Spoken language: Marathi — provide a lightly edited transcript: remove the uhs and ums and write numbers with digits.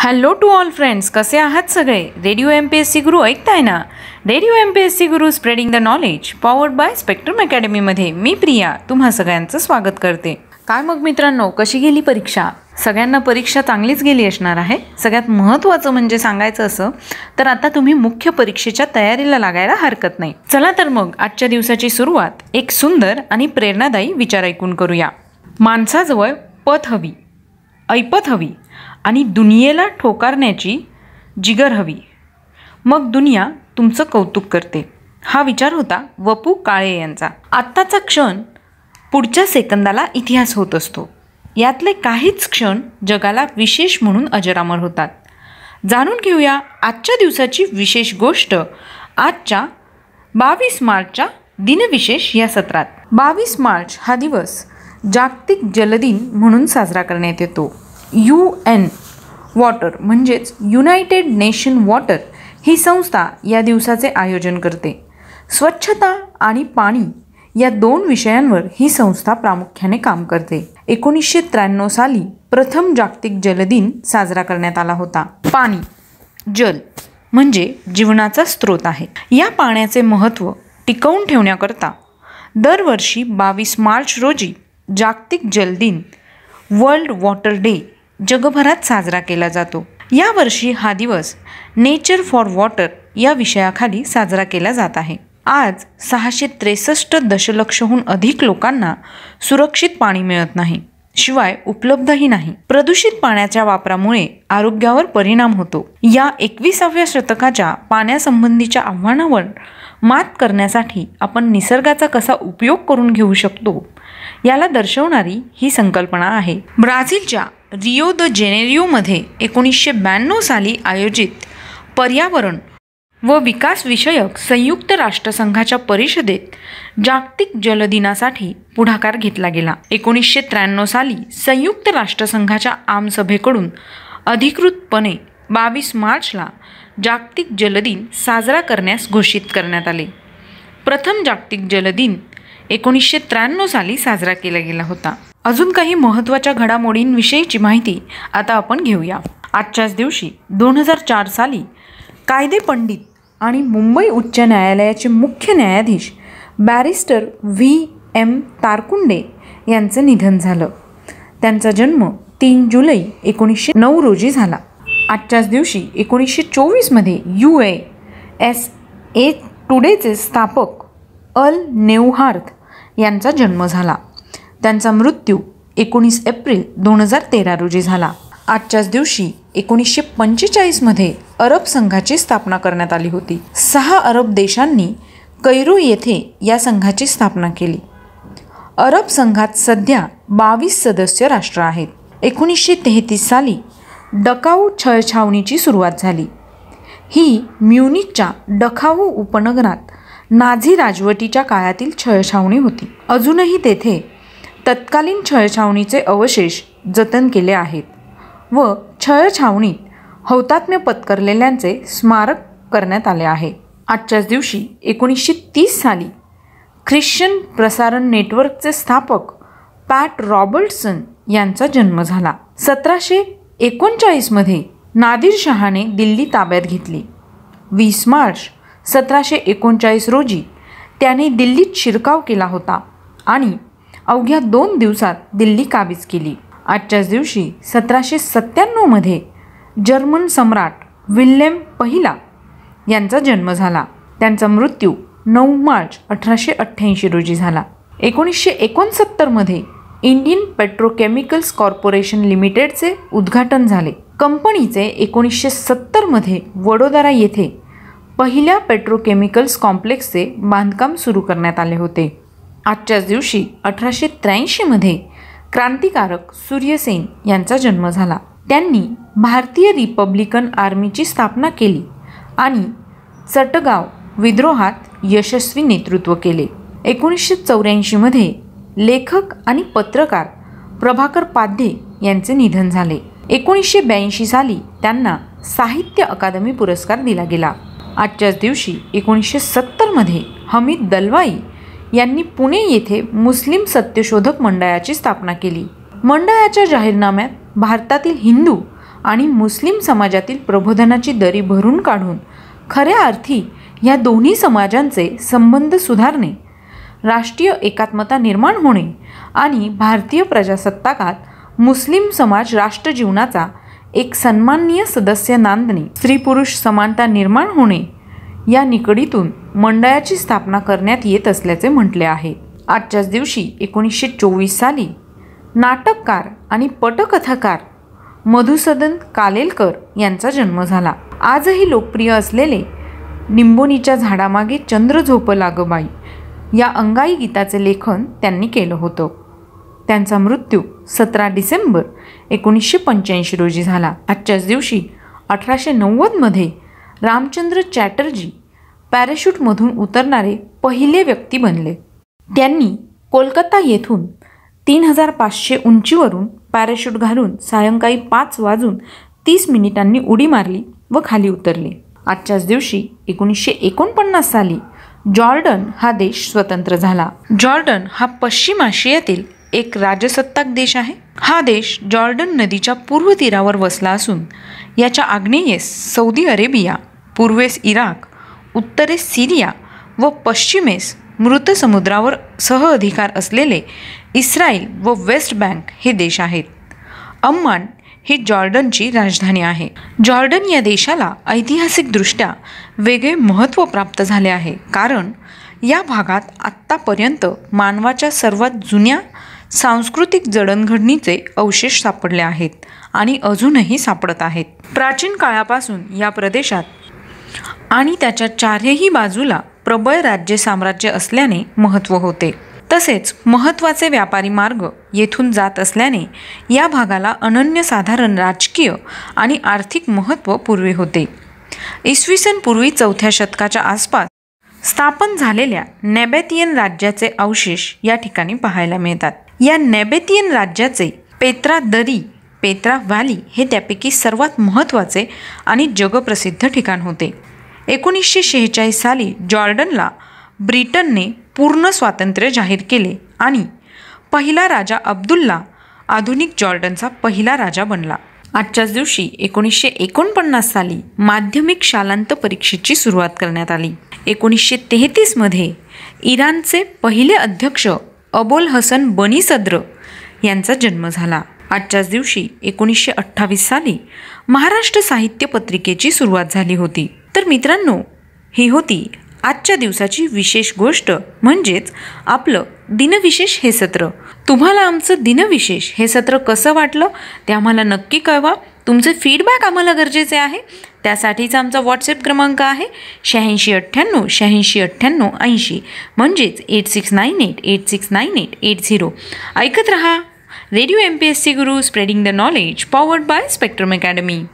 हॅलो टू ऑल फ्रेंड्स, कसे आहात सगळे? रेडिओ MPSC गुरु ऐकताय ना? Radio MPSC Guru spreading the knowledge powered by Spectrum अकॅडमीमध्ये मी प्रिया तुम्हा सगळ्यांचं स्वागत करते. काय मग मित्रांनो, कशी गेली परीक्षा? सगळ्यांना परीक्षा चांगलीच गेली असणार आहे. सगळ्यात महत्त्वाचं म्हणजे सांगायचं असं तर आता तुम्ही मुख्य परीक्षेच्या तयारीला लागायला हरकत नाही. चला तर मग आजच्या दिवसाची सुरुवात एक सुंदर आणि प्रेरणादायी विचार ऐकून करूया. माणसाजवळ पथ हवी, ऐपत हवी आणि दुनियेला ठोकारण्याची जिगर हवी, मग दुनिया तुमचं कौतुक करते. हा विचार होता वपू काळे यांचा. आत्ताचा क्षण पुढच्या सेकंदाला इतिहास होत असतो. यातले काहीच क्षण जगाला विशेष म्हणून अजरामर होतात. जाणून घेऊया आजच्या दिवसाची विशेष गोष्ट आजच्या 22 मार्चच्या दिनविशेष या सत्रात. 22 मार्च हा दिवस जागतिक जलदिन म्हणून साजरा करण्यात येतो. UN वॉटर म्हणजेच युनायटेड नेशन वॉटर ही संस्था या दिवसाचे आयोजन करते. स्वच्छता आणि पाणी या दोन विषयांवर ही संस्था प्रामुख्याने काम करते. 1993 साली प्रथम जागतिक जलदिन साजरा करण्यात आला होता. पाणी, जल म्हणजे जीवनाचा स्रोत आहे. या पाण्याचे महत्त्व टिकवून ठेवण्याकरता दरवर्षी 22 मार्च रोजी जागतिक जलदिन वर्ल्ड वॉटर डे जगभरात साजरा केला जातो. यावर्षी हा दिवस नेचर फॉर वॉटर या विषयाखाली साजरा केला जात आहे. आज 663 दशलक्षहून अधिक लोकांना सुरक्षित पाणी मिळत नाही, शिवाय उपलब्धही नाही. प्रदूषित पाण्याच्या वापरामुळे आरोग्यावर परिणाम होतो. या 21व्या शतकाच्या पाण्यासंबंधीच्या आव्हानावर मात करण्यासाठी आपण निसर्गाचा कसा उपयोग करून घेऊ शकतो याला दर्शवणारी ही संकल्पना आहे. ब्राझीलच्या रिओ द जेनेरिओमध्ये 1992 साली आयोजित पर्यावरण व विकास विषयक संयुक्त राष्ट्रसंघाच्या परिषदेत जागतिक जलदिनासाठी पुढाकार घेतला गेला. 1993 साली संयुक्त राष्ट्रसंघाच्या आमसभेकडून अधिकृतपणे 22 मार्चला जागतिक जलदिन साजरा करण्यास घोषित करण्यात आले. प्रथम जागतिक जलदिन 1993 साली साजरा केला गेला होता. अजून काही महत्त्वाच्या घडामोडींविषयीची माहिती आता आपण घेऊया. आजच्याच दिवशी 2004 साली कायदे पंडित आणि मुंबई उच्च न्यायालयाचे मुख्य न्यायाधीश बॅरिस्टर VM तारकुंडे यांचं निधन झालं. त्यांचा जन्म 3 जुलै 1909 रोजी झाला. आजच्याच दिवशी 1924मध्ये USA टुडेचे स्थापक अल नेवहार्थ यांचा जन्म झाला. त्यांचा मृत्यू 19 एप्रिल 2013 रोजी झाला. आजच्याच दिवशी 1945मध्ये अरब संघाची स्थापना करण्यात आली होती. 6 अरब देशांनी कैरो येथे या संघाची स्थापना केली. अरब संघात सध्या 22 सदस्य राष्ट्र आहेत. 1933 साली डकाऊ छळछावणीची सुरुवात झाली. ही म्युनिकच्या डकाऊ उपनगरात नाझी राजवटीच्या काळातील छळछावणी होती. अजूनही तेथे तत्कालीन छळछावणीचे अवशेष जतन केले आहेत व छळछावणीत हौतात्म्य पत्करलेल्यांचे स्मारक करण्यात आले आहे. आजच्याच दिवशी 1930 साली ख्रिश्चन प्रसारण नेटवर्कचे स्थापक पॅट रॉबर्टसन यांचा जन्म झाला. 1739मध्ये नादिरशहाने दिल्ली ताब्यात घेतली. 20 मार्च 1739 रोजी त्याने दिल्लीत शिरकाव केला होता आणि अवघ्या 2 दिवसात दिल्ली काबीज केली. आजच्याच दिवशी 1797मध्ये जर्मन सम्राट विल्हेम पहिला यांचा जन्म झाला. त्यांचा मृत्यू 9 मार्च 1888 रोजी झाला. 1969मध्ये इंडियन पेट्रोकेमिकल्स कॉर्पोरेशन लिमिटेडचे उद्घाटन झाले. कंपनीचे 1970मध्ये वडोदरा येथे पहिल्या पेट्रोकेमिकल्स कॉम्प्लेक्सचे बांधकाम सुरू करण्यात आले होते. आजच्याच दिवशी 1883मध्ये क्रांतिकारक सूर्यसेन यांचा जन्म झाला. त्यांनी भारतीय रिपब्लिकन आर्मीची स्थापना केली आणि चटगाव विद्रोहात यशस्वी नेतृत्व केले. 1984मध्ये लेखक आणि पत्रकार प्रभाकर पाध्ये यांचे निधन झाले. 1982 साली त्यांना साहित्य अकादमी पुरस्कार दिला गेला. आजच्याच दिवशी 1970मध्ये हमीद दलवाई यांनी पुणे येथे मुस्लिम सत्यशोधक मंडळाची स्थापना केली. मंडळाच्या जाहीरनाम्यात भारतातील हिंदू आणि मुस्लिम समाजातील प्रबोधनाची दरी भरून काढून खऱ्या अर्थी या दोन्ही समाजांचे संबंध सुधारणे, राष्ट्रीय एकात्मता निर्माण होणे आणि भारतीय प्रजासत्ताकात मुस्लिम समाज राष्ट्रजीवनाचा एक सन्माननीय सदस्य नांदणे, स्त्री पुरुष समानता निर्माण होणे या निकडीतून मंडळाची स्थापना करण्यात येत असल्याचे म्हटले आहे. आजच्याच दिवशी 1924 साली नाटककार आणि पटकथाकार मधुसूदन कालेलकर यांचा जन्म झाला. आजही लोकप्रिय असलेले निंबोनीच्या झाडामागे चंद्र झोपला ग बाई या अंगाई गीताचे लेखन त्यांनी केलं होतं. त्यांचा मृत्यू 17 डिसेंबर 1985 रोजी झाला. आजच्याच दिवशी 1890मध्ये रामचंद्र चॅटर्जी पॅराशूटमधून उतरणारे पहिले व्यक्ती बनले. त्यांनी कोलकाता येथून 3500 उंचीवरून पॅराशूट घालून सायंकाळी 5:30 उडी मारली व खाली उतरले. आजच्याच दिवशी 1949 साली जॉर्डन हा देश स्वतंत्र झाला. जॉर्डन हा पश्चिम आशियातील एक राजसत्ताक देश आहे. हा देश जॉर्डन नदीच्या पूर्व तीरावर वसला असून याच्या आग्नेयेस सौदी अरेबिया, पूर्वेस इराक, उत्तरेस सिरिया व पश्चिमेस मृत समुद्रावर सह अधिकार असलेले इस्रायल व वेस्ट बँक हे देश आहेत. अम्मान ही जॉर्डनची राजधानी आहे. जॉर्डन या देशाला ऐतिहासिकदृष्ट्या वेगळे महत्त्व प्राप्त झाले आहे, कारण या भागात आत्तापर्यंत मानवाच्या सर्वात जुन्या सांस्कृतिक जडणघडणीचे अवशेष सापडले आहेत आणि अजूनही सापडत आहेत. प्राचीन काळापासून या प्रदेशात आणि त्याच्या चारही बाजूला प्रबळ राज्य साम्राज्य असल्याने महत्त्व होते. तसेच महत्त्वाचे व्यापारी मार्ग येथून जात असल्याने या भागाला अनन्यसाधारण राजकीय आणि आर्थिक महत्त्व पूर्वी होते. इसवी सन पूर्वी 4थ्या शतकाच्या आसपास स्थापन झालेल्या नेबेतियन राज्याचे अवशेष या ठिकाणी पाहायला मिळतात. या नेबेतियन राज्याचे पेत्रा दरी, पेत्रा व्हॅली हे त्यापैकी सर्वात महत्त्वाचे आणि जगप्रसिद्ध ठिकाण होते. 1946 साली जॉर्डनला ब्रिटनने पूर्ण स्वातंत्र्य जाहीर केले आणि पहिला राजा अब्दुल्ला आधुनिक जॉर्डनचा पहिला राजा बनला. आजच्याच दिवशी 1949 साली माध्यमिक शालांत परीक्षेची सुरुवात करण्यात आली. 1933मध्ये इराणचे पहिले अध्यक्ष अबोल हसन बनी सद्र यांचा जन्म झाला. आजच्याच दिवशी 1928 साली महाराष्ट्र साहित्य पत्रिकेची सुरुवात झाली होती. तर मित्रांनो, ही होती आजच्या दिवसाची विशेष गोष्ट, म्हणजेच आपलं दिनविशेष हे सत्र. तुम्हाला आमचं दिनविशेष हे सत्र कसं वाटलं ते आम्हाला नक्की कळवा. तुमचे फीडबॅक आम्हाला गरजेचे आहे. त्यासाठीचा आमचा व्हॉट्सॲप क्रमांक आहे 8698 8698 80, म्हणजेच 8698869880. ऐकत रहा radio MPSC Guru, spreading the knowledge, powered by spectrum academy.